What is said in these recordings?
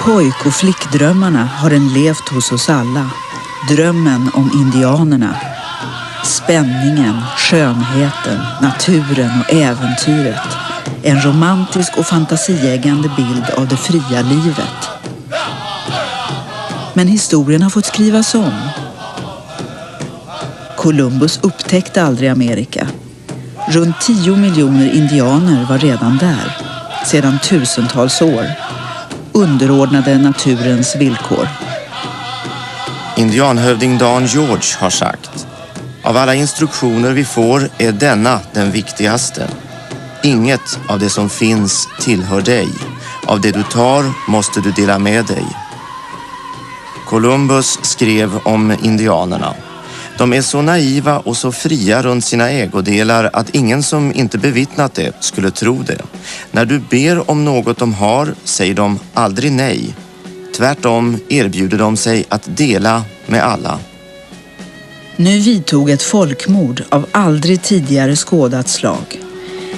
pojk- och flickdrömmarna har den levt hos oss alla. Drömmen om indianerna. Spänningen, skönheten, naturen och äventyret. En romantisk och fantasieggande bild av det fria livet. Men historien har fått skrivas om. Columbus upptäckte aldrig Amerika. Runt 10 miljoner indianer var redan där, sedan tusentals år, underordnade naturens villkor. Indianhövding Dan George har sagt: av alla instruktioner vi får är denna den viktigaste. Inget av det som finns tillhör dig. Av det du tar måste du dela med dig. Columbus skrev om indianerna. De är så naiva och så fria runt sina ägodelar att ingen som inte bevittnat det skulle tro det. När du ber om något de har säger de aldrig nej. Tvärtom erbjuder de sig att dela med alla. Nu vidtog ett folkmord av aldrig tidigare skådat slag.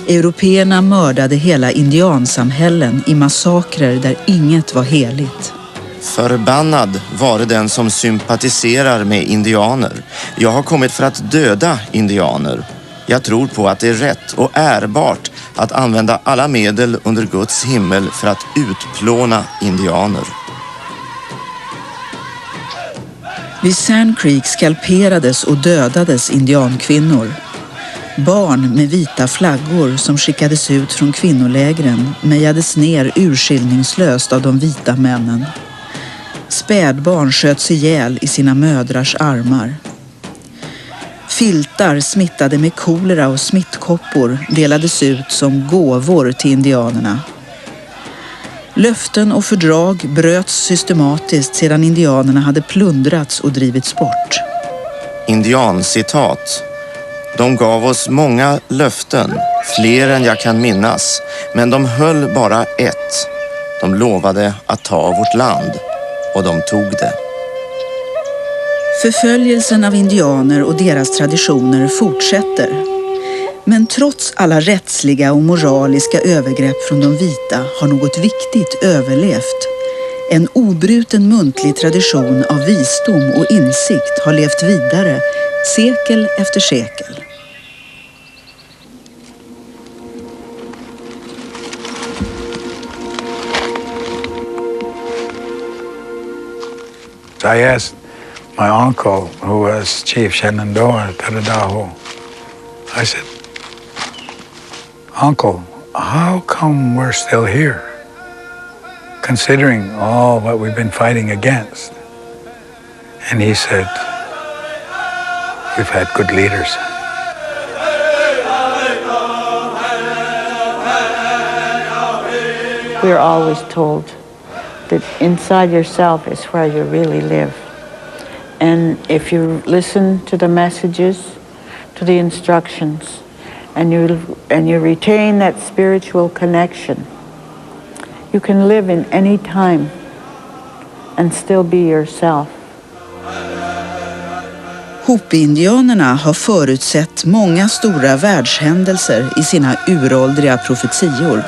Européerna mördade hela indiansamhällen i massakrer där inget var heligt. Förbannad vare den som sympatiserar med indianer. Jag har kommit för att döda indianer. Jag tror på att det är rätt och ärbart att använda alla medel under Guds himmel för att utplåna indianer. Vid Sand Creek skalperades och dödades indiankvinnor. Barn med vita flaggor som skickades ut från kvinnolägren mejades ner urskillningslöst av de vita männen. Spädbarn sköts ihjäl i sina mödrars armar. Filtar smittade med kolera och smittkoppor delades ut som gåvor till indianerna. Löften och fördrag bröts systematiskt sedan indianerna hade plundrats och drivits bort. Indiancitat. De gav oss många löften, fler än jag kan minnas, men de höll bara ett. De lovade att ta vårt land, och de tog det. Förföljelsen av indianer och deras traditioner fortsätter. Men trots alla rättsliga och moraliska övergrepp från de vita har något viktigt överlevt. En obruten muntlig tradition av visdom och insikt har levt vidare, sekel efter sekel. I asked my uncle, who was Chief Shenandoah Tadadaho, I said, Uncle, how come we're still here, considering all what we've been fighting against? And he said, we've had good leaders. We're always told that inside yourself is where you really live. And if you listen to the messages, to the instructions, and you retain that spiritual connection, you can live in any time and still be yourself. Hopi-indianerna har förutsett många stora världshändelser i sina uråldriga profetior.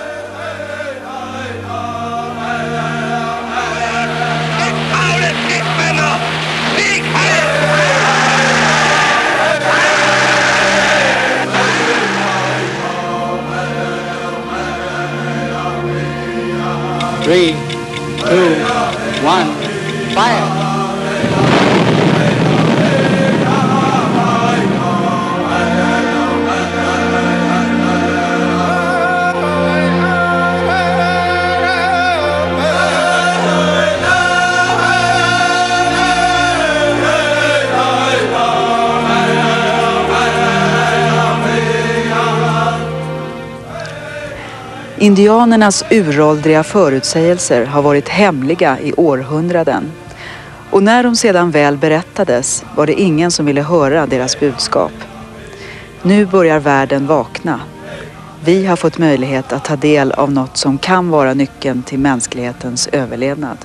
Three, 2, 1, fire! Indianernas uråldriga förutsägelser har varit hemliga i århundraden. Och när de sedan väl berättades var det ingen som ville höra deras budskap. Nu börjar världen vakna. Vi har fått möjlighet att ta del av något som kan vara nyckeln till mänsklighetens överlevnad.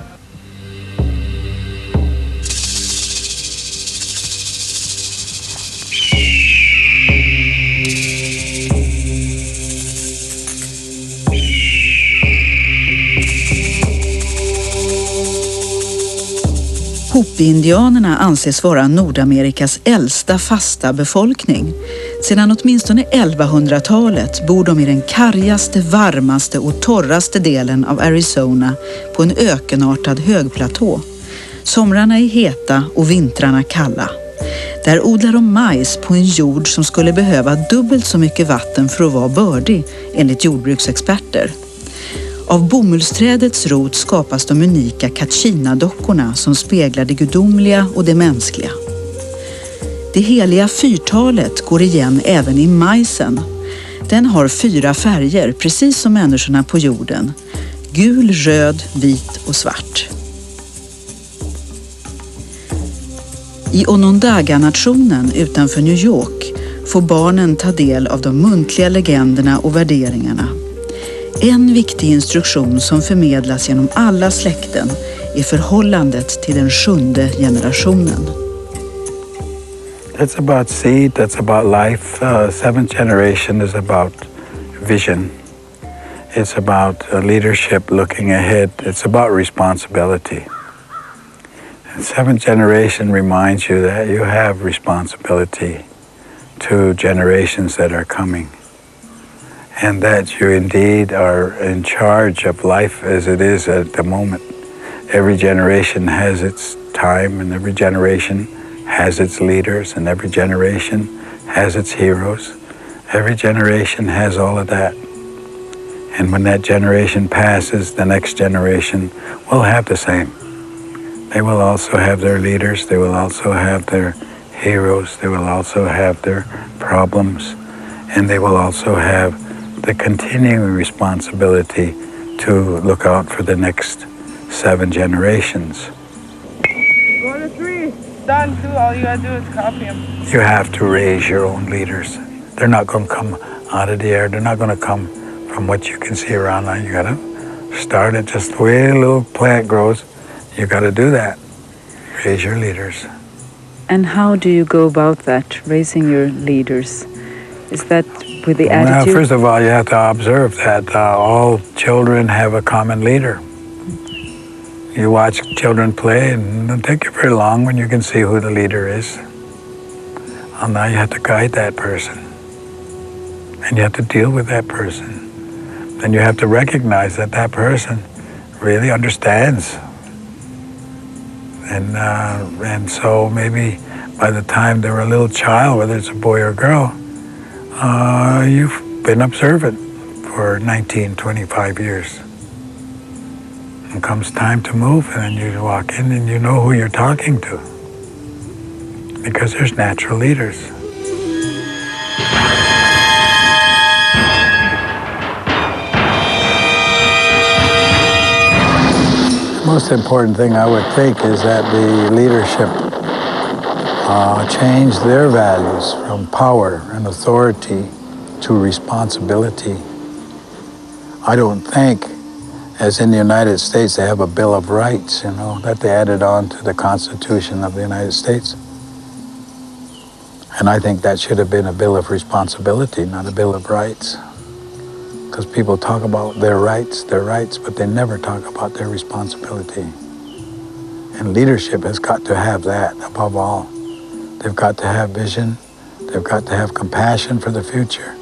Ospi-indianerna anses vara Nordamerikas äldsta fasta befolkning. Sedan åtminstone 1100-talet bor de i den kargaste, varmaste och torraste delen av Arizona på en ökenartad högplatå. Somrarna är heta och vintrarna kalla. Där odlar de majs på en jord som skulle behöva dubbelt så mycket vatten för att vara bördig, enligt jordbruksexperter. Av bomullsträdets rot skapas de unika Kachina-dockorna som speglar det gudomliga och det mänskliga. Det heliga fyrtalet går igen även i majsen. Den har 4 färger, precis som människorna på jorden. Gul, röd, vit och svart. I Onondaga-nationen utanför New York får barnen ta del av de muntliga legenderna och värderingarna. En viktig instruktion som förmedlas genom alla släkten är förhållandet till den 7:e generationen. It's about seed, that's about life. Seventh generation is about vision. It's about leadership looking ahead. It's about responsibility. And seventh generation reminds you that you have responsibility to generations that are coming. And that you indeed are in charge of life as it is at the moment. Every generation has its time, and every generation has its leaders, and every generation has its heroes. Every generation has all of that. And when that generation passes, the next generation will have the same. They will also have their leaders, they will also have their heroes, they will also have their problems, and they will also have the continuing responsibility to look out for the next 7 generations. Go to 3. Done 2. All you gotta do is copy them. You have to raise your own leaders. They're not going to come out of the air. They're not going to come from what you can see around now. You got to start it just the way a little plant grows. You got to do that. Raise your leaders. And how do you go about that, raising your leaders? Is that with the attitude? Well, first of all, you have to observe that all children have a common leader. You watch children play, and it doesn't take you very long when you can see who the leader is. And now you have to guide that person. And you have to deal with that person. Then you have to recognize that that person really understands. And so maybe by the time they're a little child, whether it's a boy or a girl, you've been observant for 19, 25 years. And comes time to move, and then you walk in and you know who you're talking to. Because there's natural leaders. The most important thing I would think is that the leadership change their values from power and authority to responsibility. I don't think, as in the United States, they have a Bill of Rights, that they added on to the Constitution of the United States. And I think that should have been a Bill of Responsibility, not a Bill of Rights. Because people talk about their rights, but they never talk about their responsibility. And leadership has got to have that above all. They've got to have vision. They've got to have compassion for the future.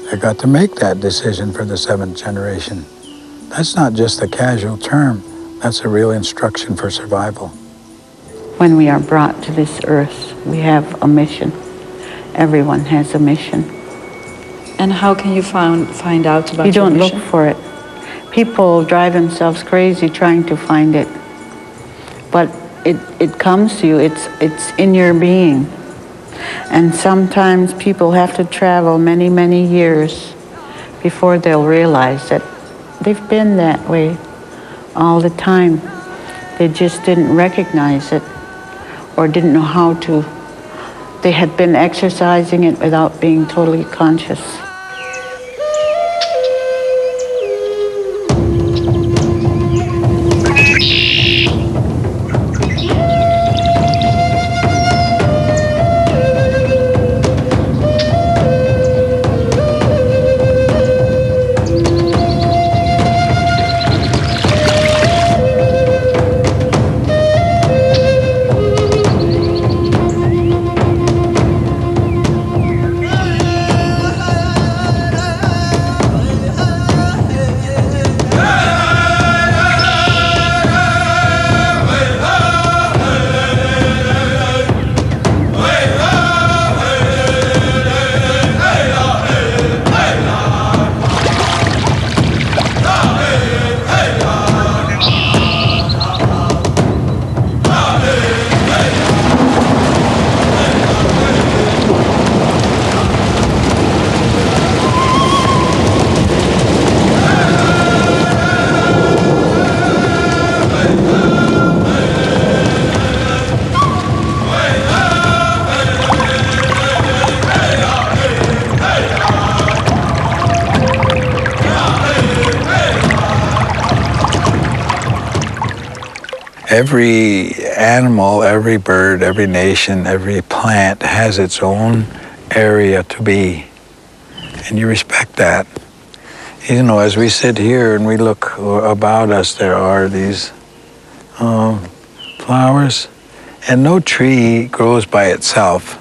They've got to make that decision for the 7th generation. That's not just a casual term. That's a real instruction for survival. When we are brought to this earth, we have a mission. Everyone has a mission. And how can you find out about You your don't mission? look for it. People drive themselves crazy trying to find it. But it comes to you, it's in your being. And sometimes people have to travel many, many years before they'll realize that they've been that way all the time. They just didn't recognize it or didn't know how to. They had been exercising it without being totally conscious. Every animal, every bird, every nation, every plant has its own area to be. And you respect that. You know, as we sit here and we look about us, there are these flowers, and no tree grows by itself.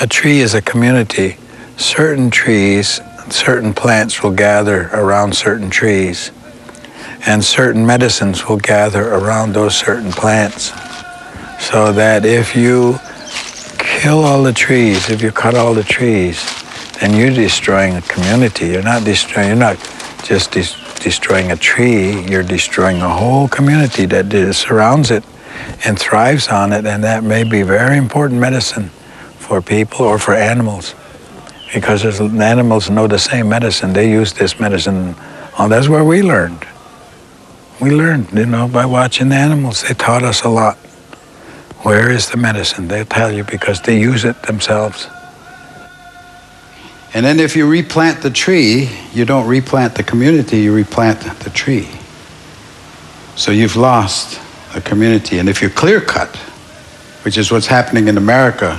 A tree is a community. Certain trees, certain plants will gather around certain trees, and certain medicines will gather around those certain plants. So that if you kill all the trees, if you cut all the trees, then you're destroying a community. You're not just destroying a tree, you're destroying a whole community that surrounds it and thrives on it, and that may be very important medicine for people or for animals, because animals know the same medicine. They use this medicine. Oh, that's where we learned. We learned, you know, by watching the animals. They taught us a lot. Where is the medicine? They'll tell you because they use it themselves. And then if you replant the tree, you don't replant the community, you replant the tree. So you've lost a community. And if you clear cut, which is what's happening in America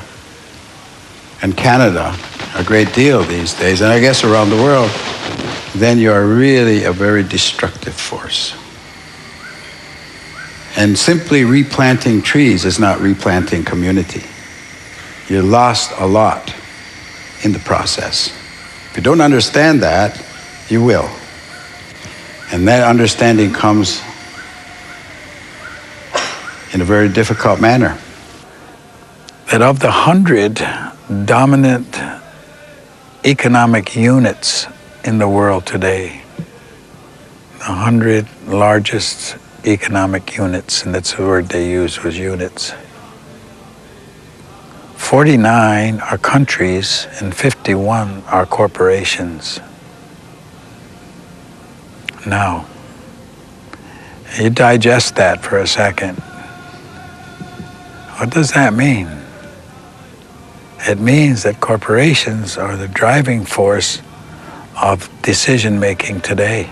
and Canada a great deal these days, and I guess around the world, then you are really a very destructive force. And simply replanting trees is not replanting community. You lost a lot in the process. If you don't understand that, you will. And that understanding comes in a very difficult manner. That of the 100 dominant economic units in the world today, the 100 largest economic units, and that's the word they used, was units. 49 are countries and 51 are corporations. Now, you digest that for a second. What does that mean? It means that corporations are the driving force of decision-making today.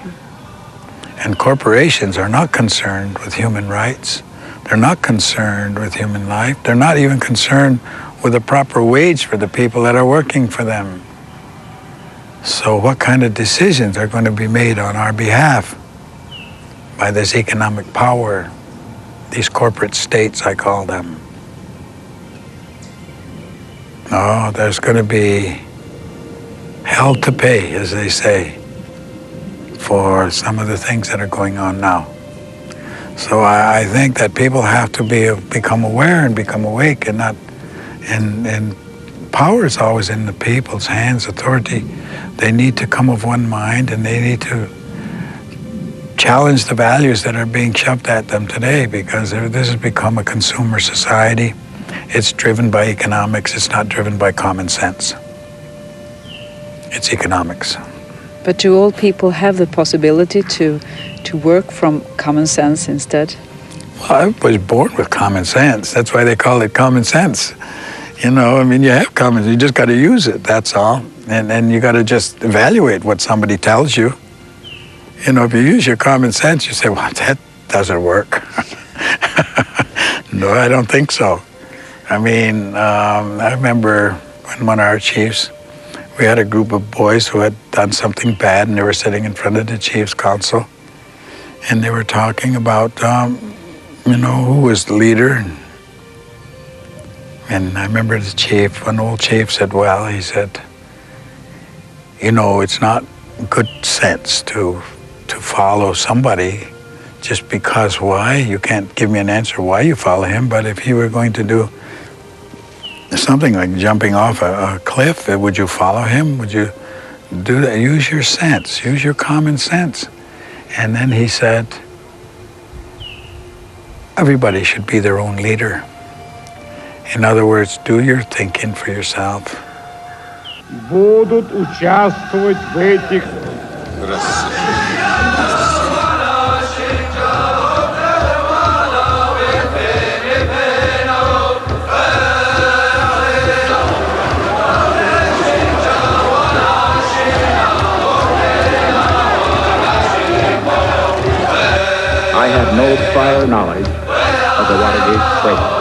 And corporations are not concerned with human rights. They're not concerned with human life. They're not even concerned with a proper wage for the people that are working for them. So what kind of decisions are going to be made on our behalf by this economic power, these corporate states, I call them? Oh, there's going to be hell to pay, as they say, for some of the things that are going on now. So I think that people have to become aware and become awake, and not, and power is always in the people's hands, authority. They need to come of one mind, and they need to challenge the values that are being shoved at them today, because this has become a consumer society. It's driven by economics. It's not driven by common sense. It's economics. But do all people have the possibility to work from common sense instead? Well, I was born with common sense. That's why they call it common sense. You know, I mean, you have common sense. You just got to use it, that's all. And you got to just evaluate what somebody tells you. You know, if you use your common sense, you say, well, that doesn't work. No, I don't think so. I mean, I remember when one of our chiefs, we had a group of boys who had done something bad, and they were sitting in front of the chief's council, and they were talking about, you know, who was the leader. And I remember the chief, one old chief said, well, he said, you know, it's not good sense to follow somebody just because. Why? You can't give me an answer why you follow him, but if he were going to do something like jumping off a cliff, would you follow him? Would you do that? Use your sense, use your common sense. And then he said, everybody should be their own leader. In other words, do your thinking for yourself. Будут участвовать в этих I have no prior knowledge the Watergate break-in.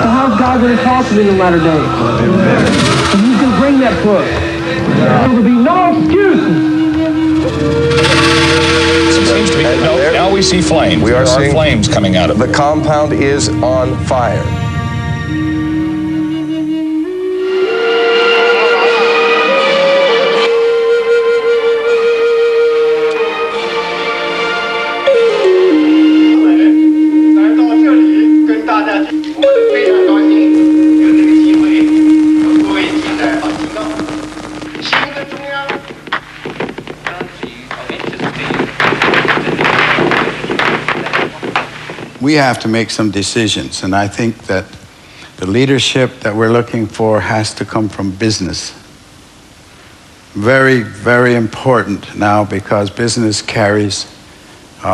So how's God going to talk to me in the latter days? And who's going to bring that book? There will be no excuses. Seems to be, now we see flames. We are seeing flames coming out of it. The compound is on fire. We have to make some decisions, and I think that the leadership that we're looking for has to come from business. Very, very important now, because business carries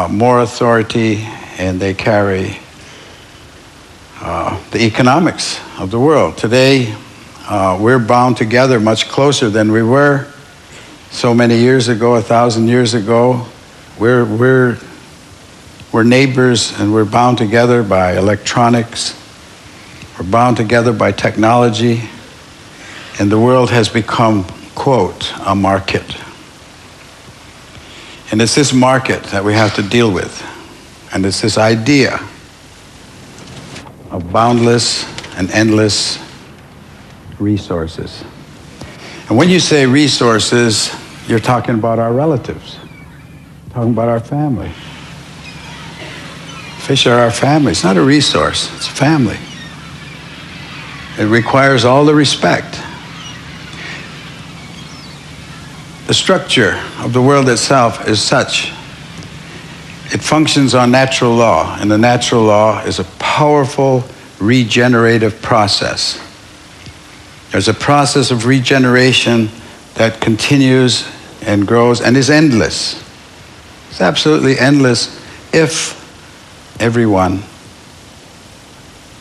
more authority, and they carry the economics of the world. Today, we're bound together much closer than we were so many years ago, 1,000 years ago. We're neighbors, and we're bound together by electronics. We're bound together by technology, and the world has become, quote, a market. And it's this market that we have to deal with. And it's this idea of boundless and endless resources. And when you say resources, you're talking about our relatives, talking about our family. Fish are our family. It's not a resource, it's a family. It requires all the respect. The structure of the world itself is such. It functions on natural law, and the natural law is a powerful regenerative process. There's a process of regeneration that continues and grows and is endless. It's absolutely endless if everyone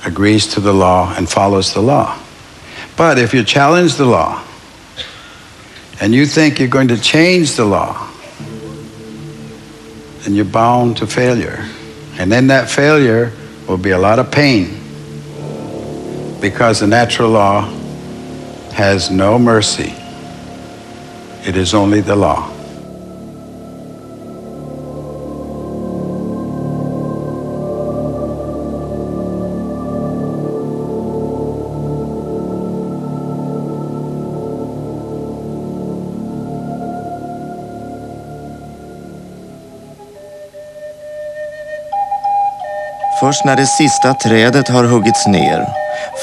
agrees to the law and follows the law. But if you challenge the law and you think you're going to change the law, then you're bound to failure. And in that failure will be a lot of pain, because the natural law has no mercy. It is only the law. Först när det sista trädet har huggits ner,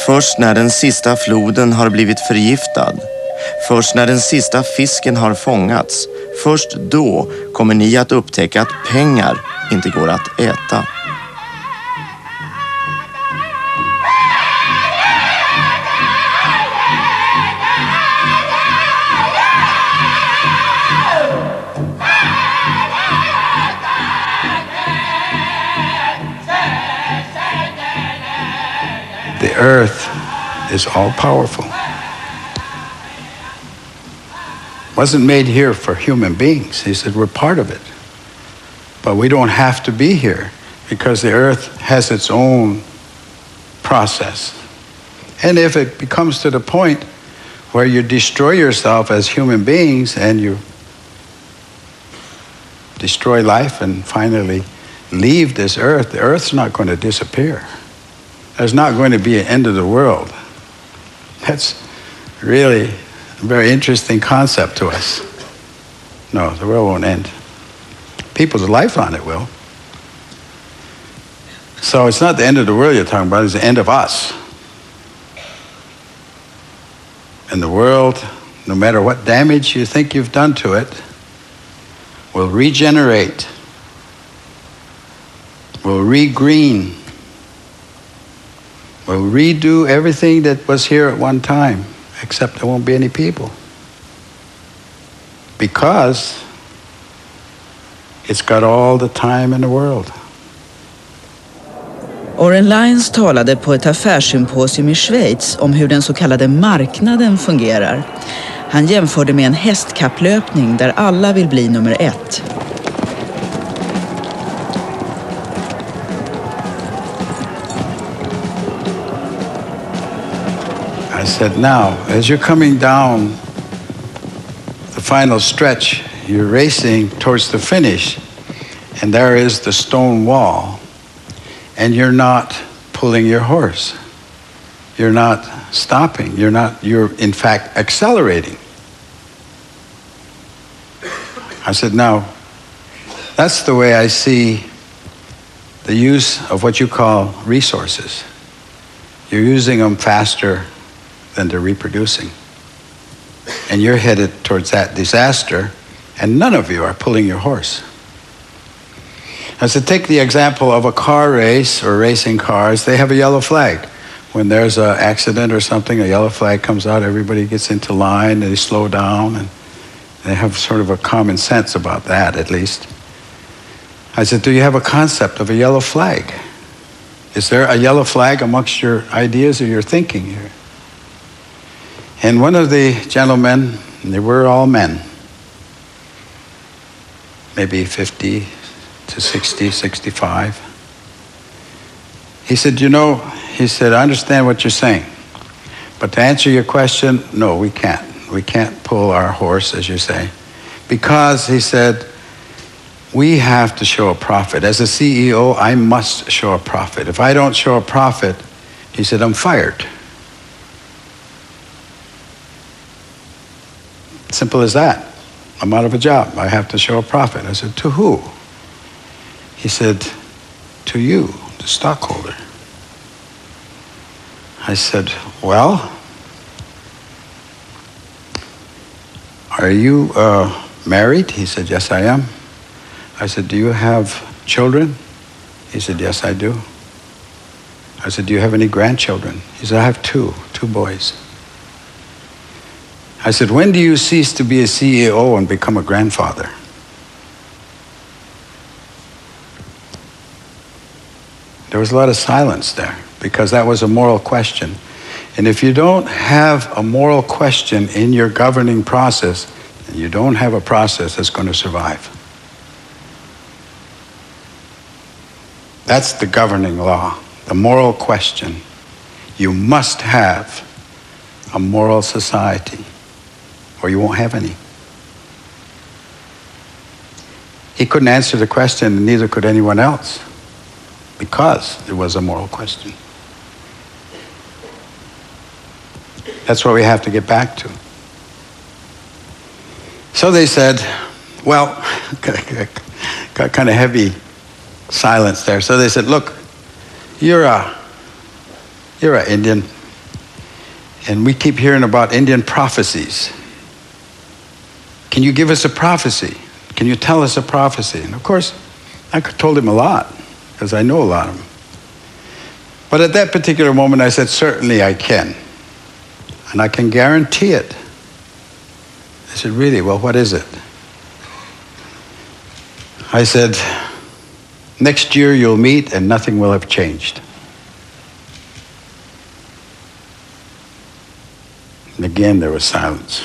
först när den sista floden har blivit förgiftad, först när den sista fisken har fångats, först då kommer ni att upptäcka att pengar inte går att äta. The earth is all-powerful. Wasn't made here for human beings. He said we're part of it. But we don't have to be here, because the earth has its own process. And if it becomes to the point where you destroy yourself as human beings and you destroy life and finally leave this earth, the earth's not going to disappear. There's not going to be an end of the world. That's really a very interesting concept to us. No, the world won't end. People's life on it will. So it's not the end of the world you're talking about, it's the end of us. And the world, no matter what damage you think you've done to it, will regenerate, will regreen, will redo everything that was here at one time, except there won't be any people. Because it's got all the time in the world. Oren Lyons talade på ett affärssymposium i Schweiz om hur den så kallade marknaden fungerar. Han jämförde med en hästkapplöpning där alla vill bli nummer 1. I said, now, as you're coming down the final stretch, you're racing towards the finish, and there is the stone wall, and you're not pulling your horse. You're not stopping. You're in fact accelerating. I said, now, that's the way I see the use of what you call resources. You're using them faster than they're reproducing. And you're headed towards that disaster, and none of you are pulling your horse. I said, take the example of a car race or racing cars. They have a yellow flag. When there's an accident or something, a yellow flag comes out, everybody gets into line, and they slow down, and they have sort of a common sense about that, at least. I said, do you have a concept of a yellow flag? Is there a yellow flag amongst your ideas or your thinking here? And one of the gentlemen, and they were all men, maybe 50 to 60, 65. He said, I understand what you're saying, but to answer your question, no, we can't. We can't pull our horse, as you say, because, he said, we have to show a profit. As a CEO, I must show a profit. If I don't show a profit, he said, I'm fired. Simple as that. I'm out of a job. I have to show a profit. I said, to who? He said, to you, the stockholder. I said, well, are you married? He said, yes, I am. I said, do you have children? He said, yes, I do. I said, do you have any grandchildren? He said, I have two boys. I said, when do you cease to be a CEO and become a grandfather? There was a lot of silence there because that was a moral question. And if you don't have a moral question in your governing process, then you don't have a process that's going to survive. That's the governing law, the moral question. You must have a moral society, or you won't have any. He couldn't answer the question, and neither could anyone else, because it was a moral question. That's what we have to get back to. So they said, well, got kind of heavy silence there. So they said, look, you're an Indian, and we keep hearing about Indian prophecies. Can you give us a prophecy? Can you tell us a prophecy? And of course, I told him a lot, because I know a lot of them. But at that particular moment, I said, certainly I can. And I can guarantee it. I said, really? Well, what is it? I said, next year you'll meet and nothing will have changed. And again, there was silence.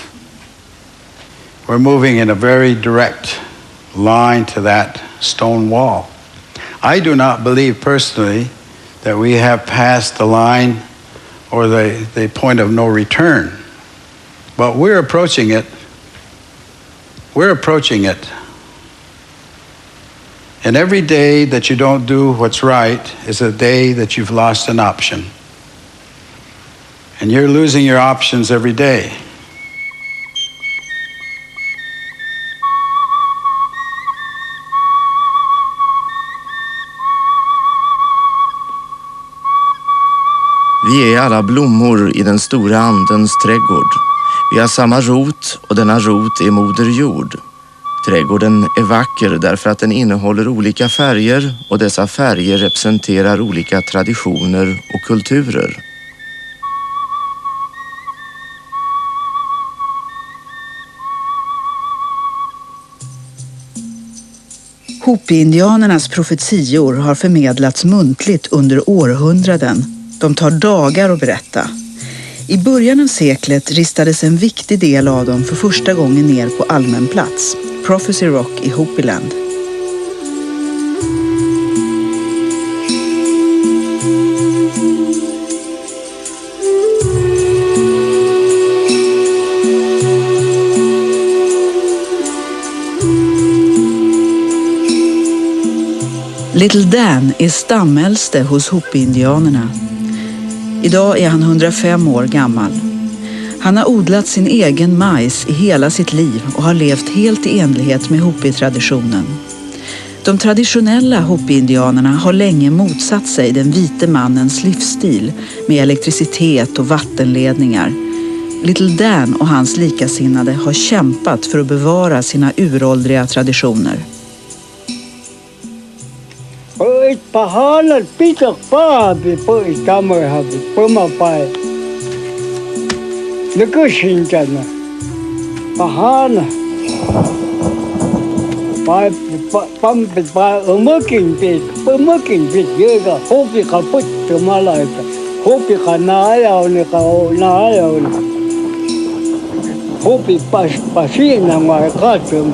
We're moving in a very direct line to that stone wall. I do not believe personally that we have passed the line or the point of no return. But we're approaching it. We're approaching it. And every day that you don't do what's right is a day that you've lost an option. And you're losing your options every day. Vi är alla blommor i den stora andens trädgård. Vi har samma rot och denna rot är moder jord. Trädgården är vacker därför att den innehåller olika färger och dessa färger representerar olika traditioner och kulturer. Hopi-indianernas profetior har förmedlats muntligt under århundraden. De tar dagar att berätta. I början av seklet ristades en viktig del av dem för första gången ner på allmän plats, Prophecy Rock i Hopiland. Little Dan är stamäldste hos Hopi-indianerna. Idag är han 105 år gammal. Han har odlat sin egen majs i hela sitt liv och har levt helt i enlighet med Hopi-traditionen. De traditionella Hopi-indianerna har länge motsatt sig den vite mannens livsstil med elektricitet och vattenledningar. Little Dan och hans likasinnade har kämpat för att bevara sina uråldriga traditioner. Pahalan pitak pabi po itamar habi pumapay. Nagkusintan na. Pahana. Pampit pa umaking pit yega. Hopi ka put tumalayta. Hopi ka naayaw ni ka naayaw ni. Hopi pasin na mga katum.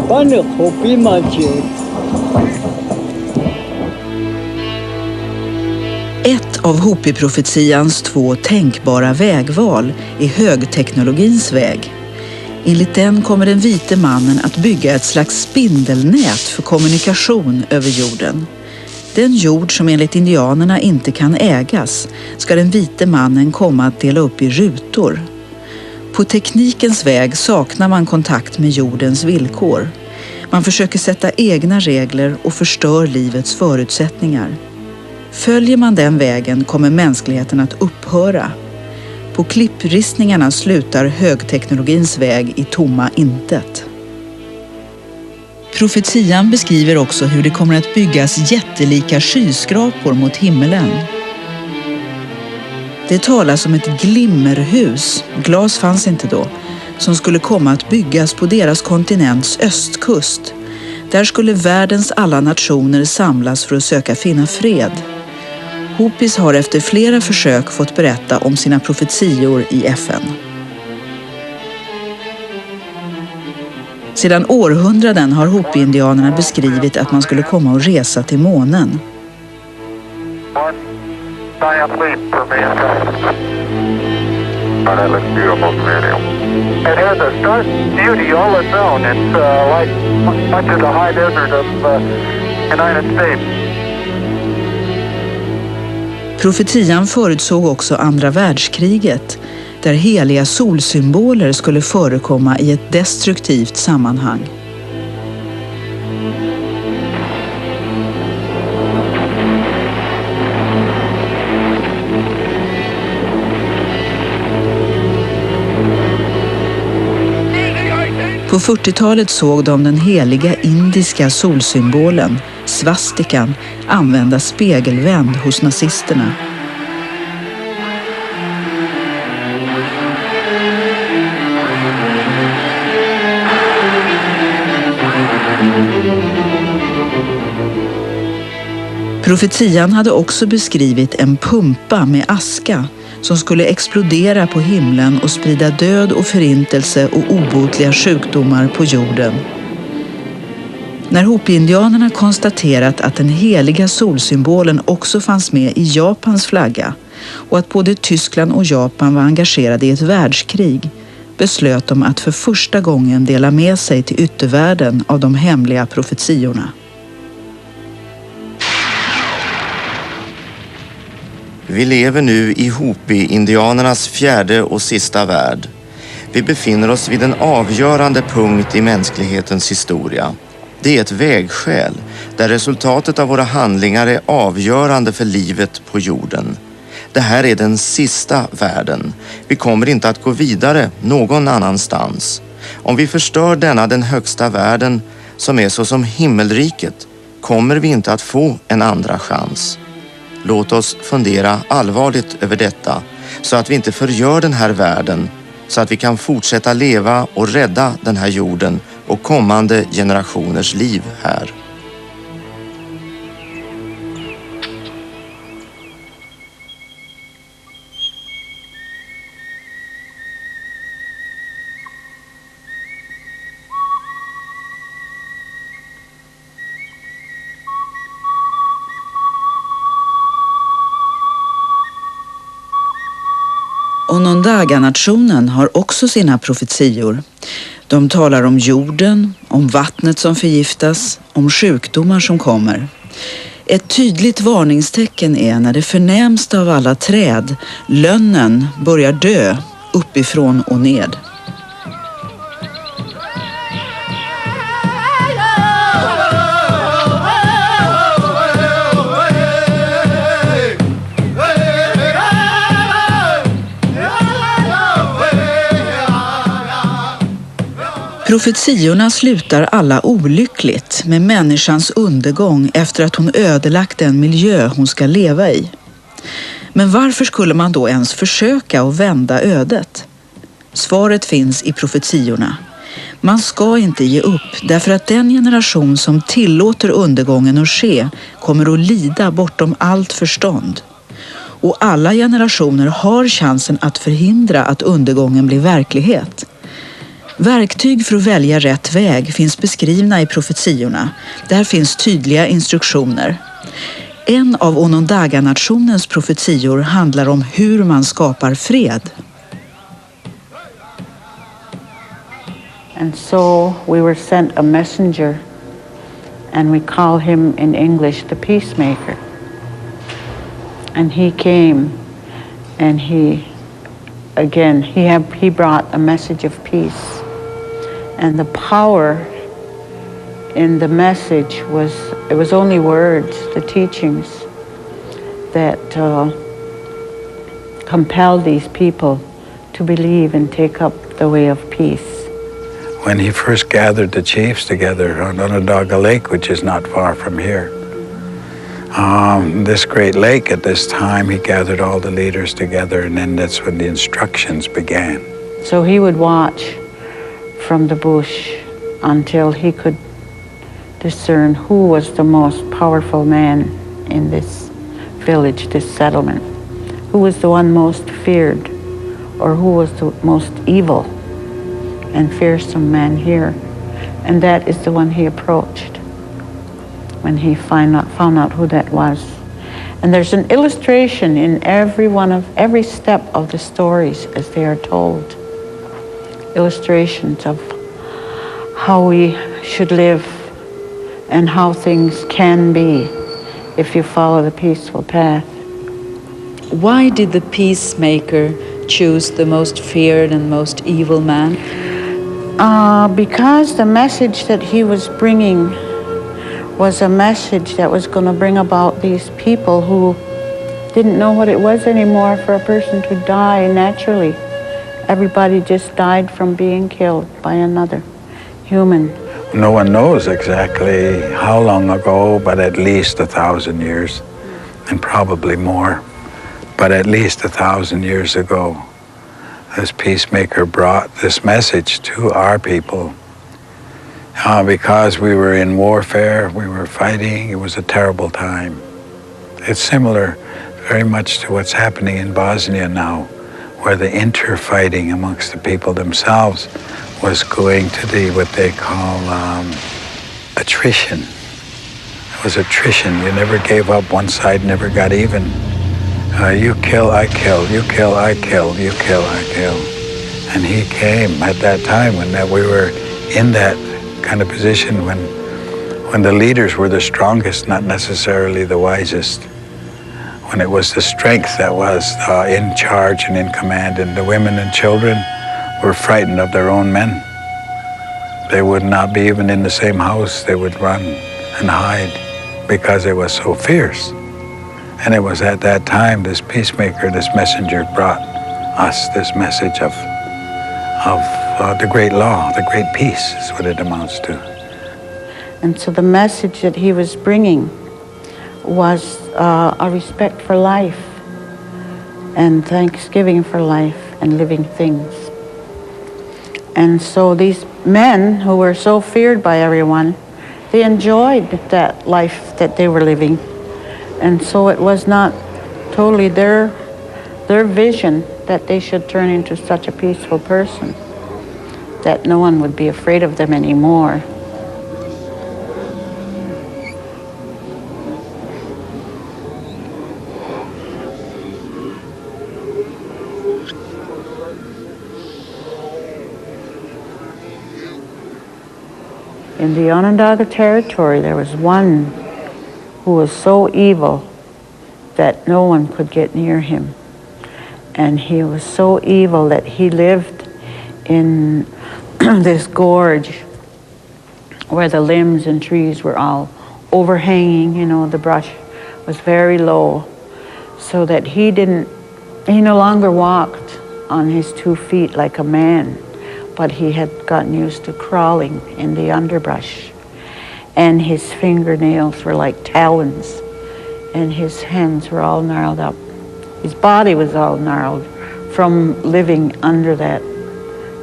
Paano hopi machiyo? Ett av Hopi-profetians 2 tänkbara vägval är högteknologins väg. Enligt den kommer den vite mannen att bygga ett slags spindelnät för kommunikation över jorden. Den jord som enligt indianerna inte kan ägas ska den vite mannen komma att dela upp i rutor. På teknikens väg saknar man kontakt med jordens villkor. Man försöker sätta egna regler och förstör livets förutsättningar. Följer man den vägen kommer mänskligheten att upphöra. På klippristningarna slutar högteknologins väg i tomma intet. Profetian beskriver också hur det kommer att byggas jättelika skyskrapor mot himmelen. Det talas om ett glimmerhus, glas fanns inte då, som skulle komma att byggas på deras kontinents östkust. Där skulle världens alla nationer samlas för att söka finna fred. Hopis har efter flera försök fått berätta om sina profetior i FN. Sedan århundraden har Hopi-indianerna beskrivit att man skulle komma och resa till månen. It has a stark beauty all its own. It's like much of the high desert of United States. Profetian förutsåg också andra världskriget, där heliga solsymboler skulle förekomma i ett destruktivt sammanhang. På 40-talet såg de den heliga indiska solsymbolen, svastikan, användas spegelvänd hos nazisterna. Profetian hade också beskrivit en pumpa med aska som skulle explodera på himlen och sprida död och förintelse och obotliga sjukdomar på jorden. När Hopi-indianerna konstaterat att den heliga solsymbolen också fanns med i Japans flagga och att både Tyskland och Japan var engagerade i ett världskrig, beslöt de att för första gången dela med sig till yttervärlden av de hemliga profetiorna. Vi lever nu i Hopi-indianernas fjärde och sista värld. Vi befinner oss vid en avgörande punkt i mänsklighetens historia. Det är ett vägskäl där resultatet av våra handlingar är avgörande för livet på jorden. Det här är den sista världen. Vi kommer inte att gå vidare någon annanstans. Om vi förstör denna den högsta världen som är så som himmelriket kommer vi inte att få en andra chans. Låt oss fundera allvarligt över detta så att vi inte förgör den här världen, så att vi kan fortsätta leva och rädda den här jorden och kommande generationers liv här. Onondaga-nationen har också sina profetior. De talar om jorden, om vattnet som förgiftas, om sjukdomar som kommer. Ett tydligt varningstecken är när det förnämsta av alla träd, lönnen, börjar dö uppifrån och ned. Profetiorna slutar alla olyckligt med människans undergång efter att hon ödelagt den miljö hon ska leva i. Men varför skulle man då ens försöka att vända ödet? Svaret finns i profetiorna. Man ska inte ge upp därför att den generation som tillåter undergången att ske kommer att lida bortom allt förstånd. Och alla generationer har chansen att förhindra att undergången blir verklighet. Verktyg för att välja rätt väg finns beskrivna i profetiorna. Där finns tydliga instruktioner. En av Onondaga-nationens profetior handlar om hur man skapar fred. And so we were sent a messenger, and we call him in English the peacemaker. And he came, and he brought a message of peace. And the power in the message was only words, the teachings that compelled these people to believe and take up the way of peace. When he first gathered the chiefs together on Onondaga Lake, which is not far from here, this great lake at this time, he gathered all the leaders together, and then that's when the instructions began. So he would watch from the bush until he could discern who was the most powerful man in this village, this settlement, who was the one most feared, or who was the most evil and fearsome man here. And that is the one he approached when he found out who that was. And there's an illustration in every step of the stories as they are told. Illustrations of how we should live and how things can be if you follow the peaceful path. Why did the peacemaker choose the most feared and most evil man? Because the message that he was bringing was a message that was going to bring about these people who didn't know what it was anymore for a person to die naturally. Everybody just died from being killed by another human. No one knows exactly how long ago, but at least 1,000 years, and probably more, but at least 1,000 years ago, this peacemaker brought this message to our people. Because we were in warfare, we were fighting, it was a terrible time. It's similar very much to what's happening in Bosnia now, where the interfighting amongst the people themselves was going to the what they call attrition. It was attrition. You never gave up. One side never got even. You kill, I kill. You kill, I kill. You kill, I kill. And he came at that time when we were in that kind of position when the leaders were the strongest, not necessarily the wisest. When it was the strength that was in charge and in command, and the women and children were frightened of their own men. They would not be even in the same house. They would run and hide because it was so fierce. And it was at that time this peacemaker, this messenger, brought us this message of the great law, the great peace is what it amounts to. And so the message that he was bringing was a respect for life and thanksgiving for life and living things. And so these men who were so feared by everyone, they enjoyed that life that they were living. And so it was not totally their vision that they should turn into such a peaceful person, that no one would be afraid of them anymore. In the Onondaga territory, there was one who was so evil that no one could get near him. And he was so evil that he lived in this gorge where the limbs and trees were all overhanging, you know, the brush was very low, so that he no longer walked on his 2 feet like a man, but he had gotten used to crawling in the underbrush. And his fingernails were like talons, and his hands were all gnarled up. His body was all gnarled from living under that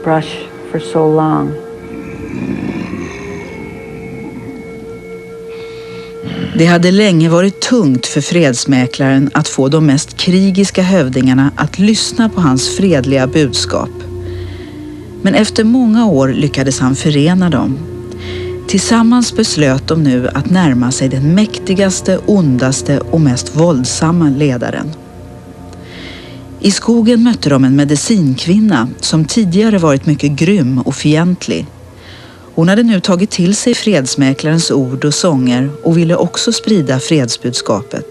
brush for so long. Det hade länge varit tungt för fredsmäklaren att få de mest krigiska hövdingarna att lyssna på hans fredliga budskap. Men efter många år lyckades han förena dem. Tillsammans beslöt de nu att närma sig den mäktigaste, ondaste och mest våldsamma ledaren. I skogen mötte de en medicinkvinna som tidigare varit mycket grym och fientlig. Hon hade nu tagit till sig fredsmäklarens ord och sånger och ville också sprida fredsbudskapet.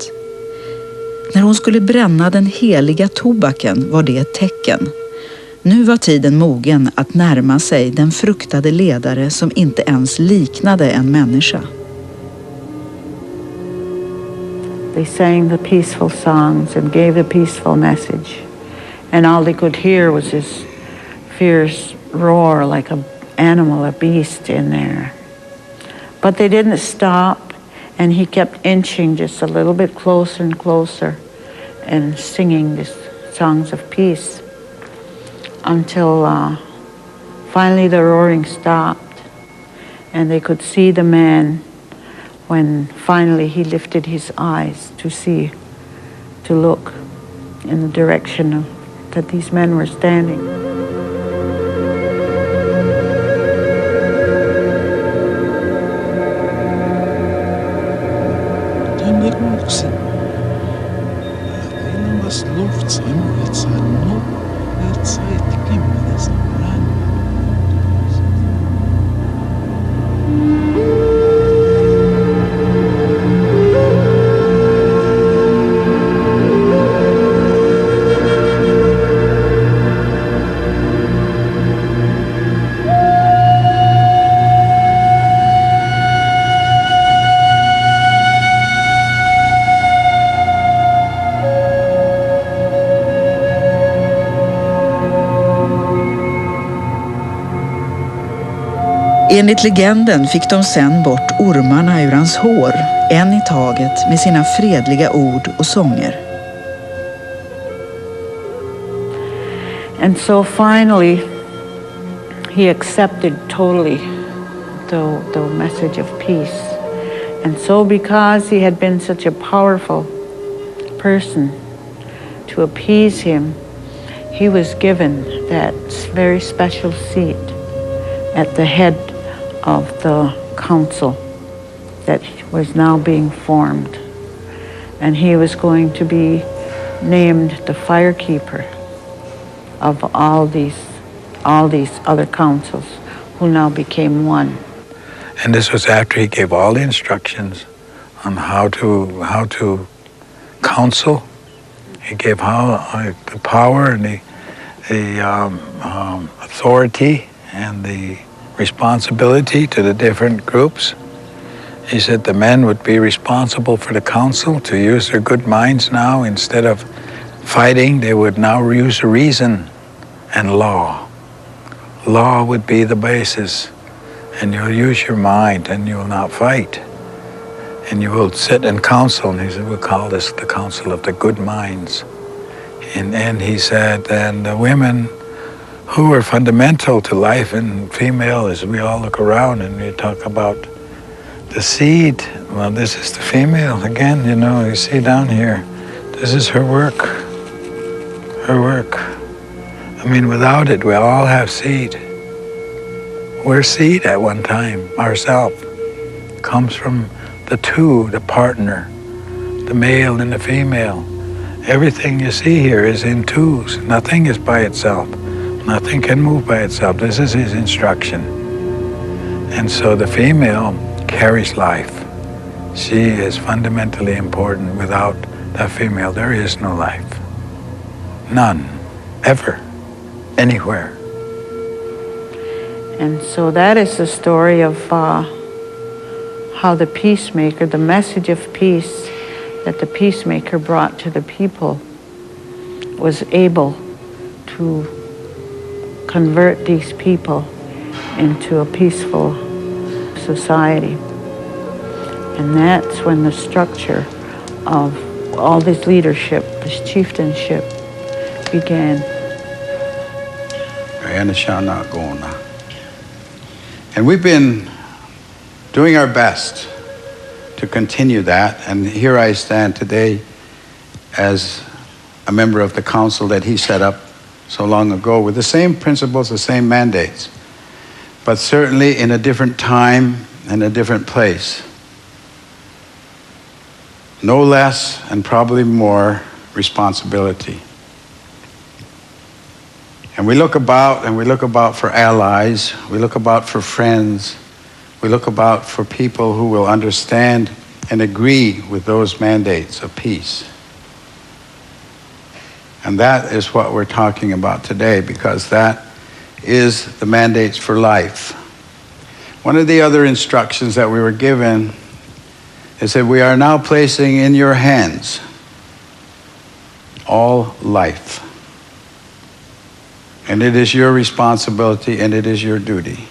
När hon skulle bränna den heliga tobaken var det ett tecken. Nu var tiden mogen att närma sig den fruktade ledare som inte ens liknade en människa. They sang the peaceful songs and gave the peaceful message. And all they could hear was this fierce roar like an animal, a beast in there. But they didn't stop, and he kept inching just a little bit closer and closer and singing these songs of peace until finally the roaring stopped and they could see the man when finally he lifted his eyes to look in the direction that these men were standing. Enligt legenden fick de sen bort ormarna ur hans hår, en i taget, med sina fredliga ord och sånger. And so finally he accepted totally the message of peace. And so because he had been such a powerful person, to appease him, he was given that very special seat at the head of the council that was now being formed. And he was going to be named the firekeeper of all these other councils who now became one. And this was after he gave all the instructions on how to counsel. He gave the power and the authority and the responsibility to the different groups. He said the men would be responsible for the council to use their good minds now. Instead of fighting, they would now use reason and law. Law would be the basis, and you'll use your mind and you will not fight. And you will sit in council, and he said, we'll call this the council of the good minds. And he said, and the women who are fundamental to life and female, as we all look around and we talk about the seed. Well, this is the female again, you see down here. This is her work. Her work. I mean, without it, we all have seed. We're seed at one time, ourselves. Comes from the two, the partner, the male and the female. Everything you see here is in twos. Nothing is by itself. Nothing can move by itself. This is his instruction. And so the female carries life. She is fundamentally important. Without that female, there is no life. None. Ever. Anywhere. And so that is the story of how the peacemaker, the message of peace that the peacemaker brought to the people, was able to convert these people into a peaceful society. And that's when the structure of all this leadership, this chieftainship, began. And we've been doing our best to continue that. And here I stand today as a member of the council that he set up so long ago with the same principles, the same mandates, but certainly in a different time and a different place. No less and probably more responsibility. And we look about for allies, we look about for friends, we look about for people who will understand and agree with those mandates of peace. And that is what we're talking about today, because that is the mandates for life. One of the other instructions that we were given is that we are now placing in your hands all life. And it is your responsibility and it is your duty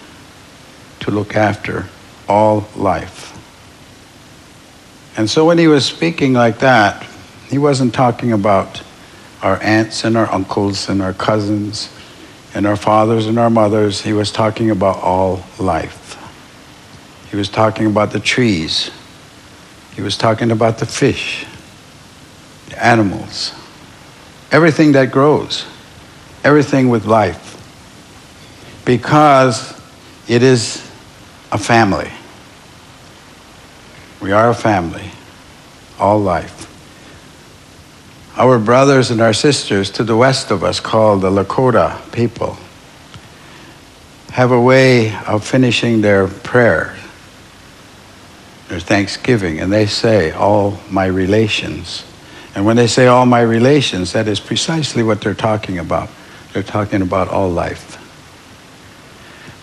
to look after all life. And so when he was speaking like that, he wasn't talking about our aunts and our uncles and our cousins and our fathers and our mothers. He was talking about all life. He was talking about the trees. He was talking about the fish, the animals, everything that grows. Everything with life, because it is a family. We are a family, all life. Our brothers and our sisters to the west of us, called the Lakota people, have a way of finishing their prayer, their thanksgiving, and they say, all my relations. And when they say all my relations, that is precisely what they're talking about. They're talking about all life.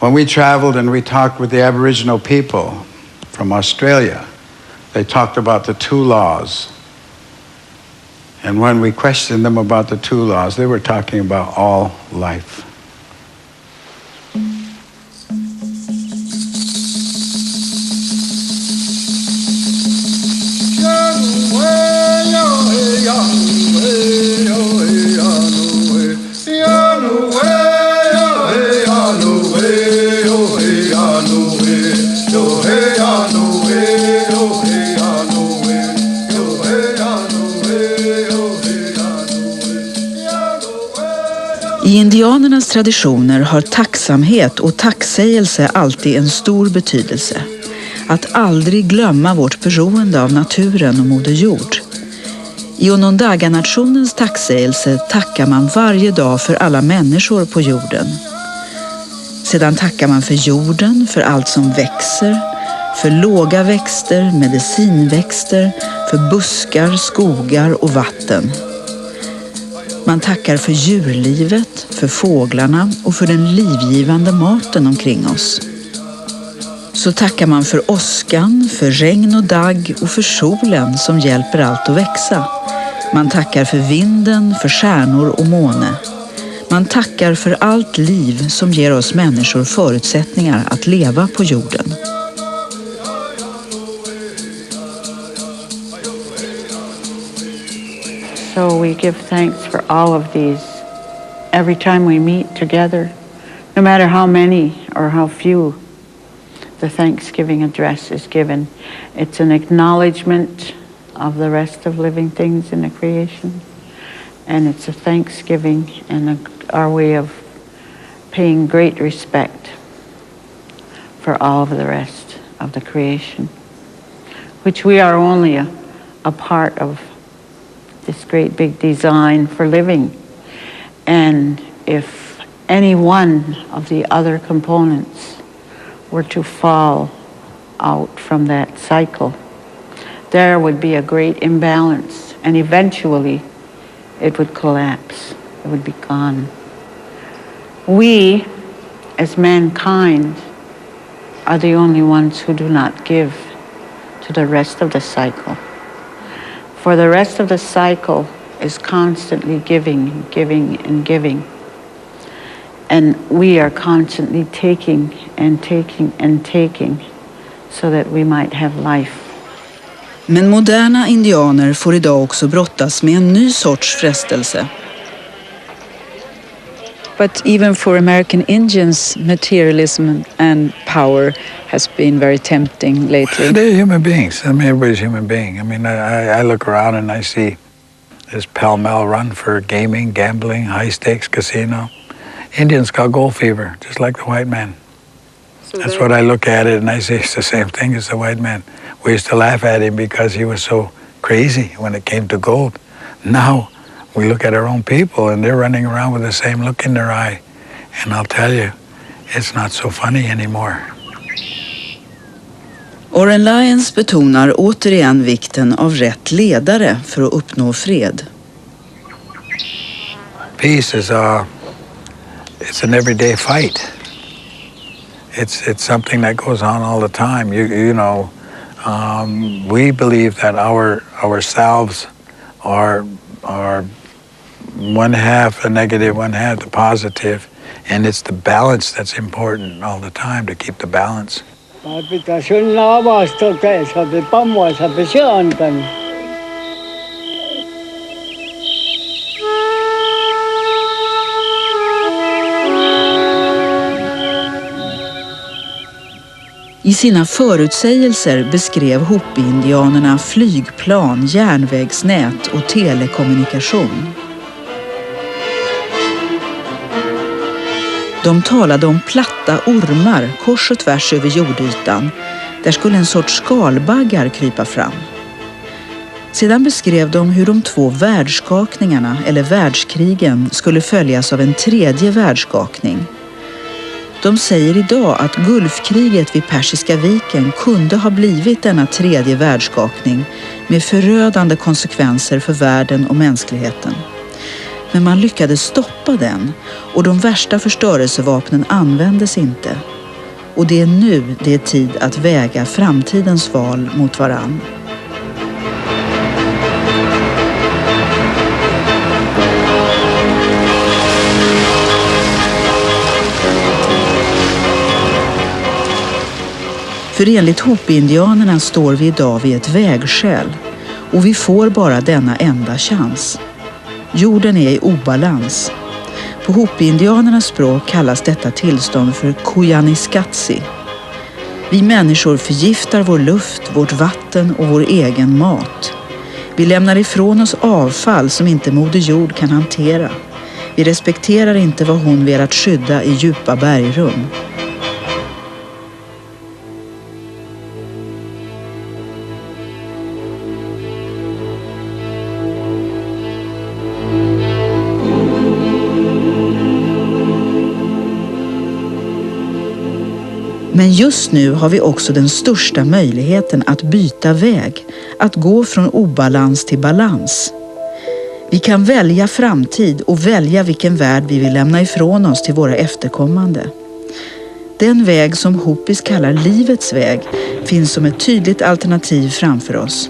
When we traveled and we talked with the Aboriginal people from Australia, they talked about the two laws. And when we questioned them about the two laws, they were talking about all life. I indianernas traditioner har tacksamhet och tacksägelse alltid en stor betydelse. Att aldrig glömma vårt beroende av naturen och Moder Jord. I Onondaga-nationens tacksägelse tackar man varje dag för alla människor på jorden. Sedan tackar man för jorden, för allt som växer, för låga växter, medicinväxter, för buskar, skogar och vatten. Man tackar för djurlivet, för fåglarna och för den livgivande maten omkring oss. Så tackar man för åskan, för regn och dagg och för solen som hjälper allt att växa. Man tackar för vinden, för stjärnor och måne. Man tackar för allt liv som ger oss människor förutsättningar att leva på jorden. So we give thanks for all of these every time we meet together, no matter how many or how few the Thanksgiving address is given. It's an acknowledgement of the rest of living things in the creation, and it's a thanksgiving and our way of paying great respect for all of the rest of the creation, which we are only a part of this great big design for living. And if any one of the other components were to fall out from that cycle, there would be a great imbalance, and eventually it would collapse. It would be gone. We, as mankind, are the only ones who do not give to the rest of the cycle. For the rest of the cycle is constantly giving, giving, and giving. And we are constantly taking and taking and taking so that we might have life. Men moderna indianer får idag också brottas med en ny sorts frestelse. But even for American Indians, materialism and power has been very tempting lately. They're human beings. I mean, everybody's a human being. I mean, I look around and I see this pell-mell run for gaming, gambling, high-stakes casino. Indians got gold fever, just like the white man. So that's what I look at it and I say it's the same thing as the white man. We used to laugh at him because he was so crazy when it came to gold. Now we look at our own people and they're running around with the same look in their eye. And I'll tell you, it's not so funny anymore. Oren Lyons betonar återigen vikten av rätt ledare för att uppnå fred. Peace is it's an everyday fight. It's something that goes on all the time. You know, we believe that ourselves are one half the negative, one half the positive, and it's the balance that's important all the time, to keep the balance. I sina förutsägelser beskrev Hopi-indianerna flygplan, järnvägsnät och telekommunikation. De talade om platta ormar kors och tvärs över jordytan. Där skulle en sorts skalbaggar krypa fram. Sedan beskrev de hur de 2 världsskakningarna eller världskrigen skulle följas av en 3:e världsskakning. De säger idag att Gulfkriget vid Persiska viken kunde ha blivit denna 3:e världsskakning med förödande konsekvenser för världen och mänskligheten. Men man lyckades stoppa den och de värsta förstörelsevapnen användes inte. Och det är nu det är tid att väga framtidens val mot varann. För enligt Hopi-indianerna står vi idag vid ett vägskäl och vi får bara denna enda chans. Jorden är i obalans. På Hopi-indianernas språk kallas detta tillstånd för Kujaniskatsi. Vi människor förgiftar vår luft, vårt vatten och vår egen mat. Vi lämnar ifrån oss avfall som inte Moder Jord kan hantera. Vi respekterar inte vad hon velat skydda i djupa bergrum. Men just nu har vi också den största möjligheten att byta väg, att gå från obalans till balans. Vi kan välja framtid och välja vilken värld vi vill lämna ifrån oss till våra efterkommande. Den väg som Hopis kallar livets väg finns som ett tydligt alternativ framför oss.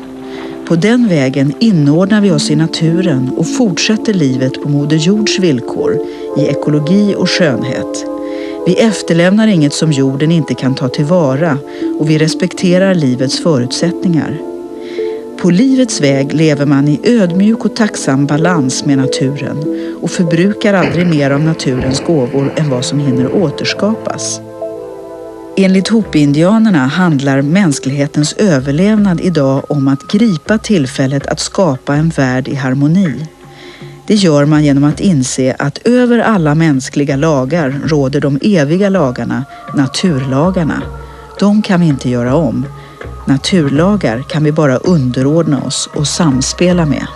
På den vägen inordnar vi oss i naturen och fortsätter livet på Moder Jords villkor, i ekologi och skönhet. Vi efterlämnar inget som jorden inte kan ta tillvara och vi respekterar livets förutsättningar. På livets väg lever man i ödmjuk och tacksam balans med naturen och förbrukar aldrig mer av naturens gåvor än vad som hinner återskapas. Enligt Hopi-indianerna handlar mänsklighetens överlevnad idag om att gripa tillfället att skapa en värld i harmoni. Det gör man genom att inse att över alla mänskliga lagar råder de eviga lagarna, naturlagarna. De kan vi inte göra om. Naturlagar kan vi bara underordna oss och samspela med.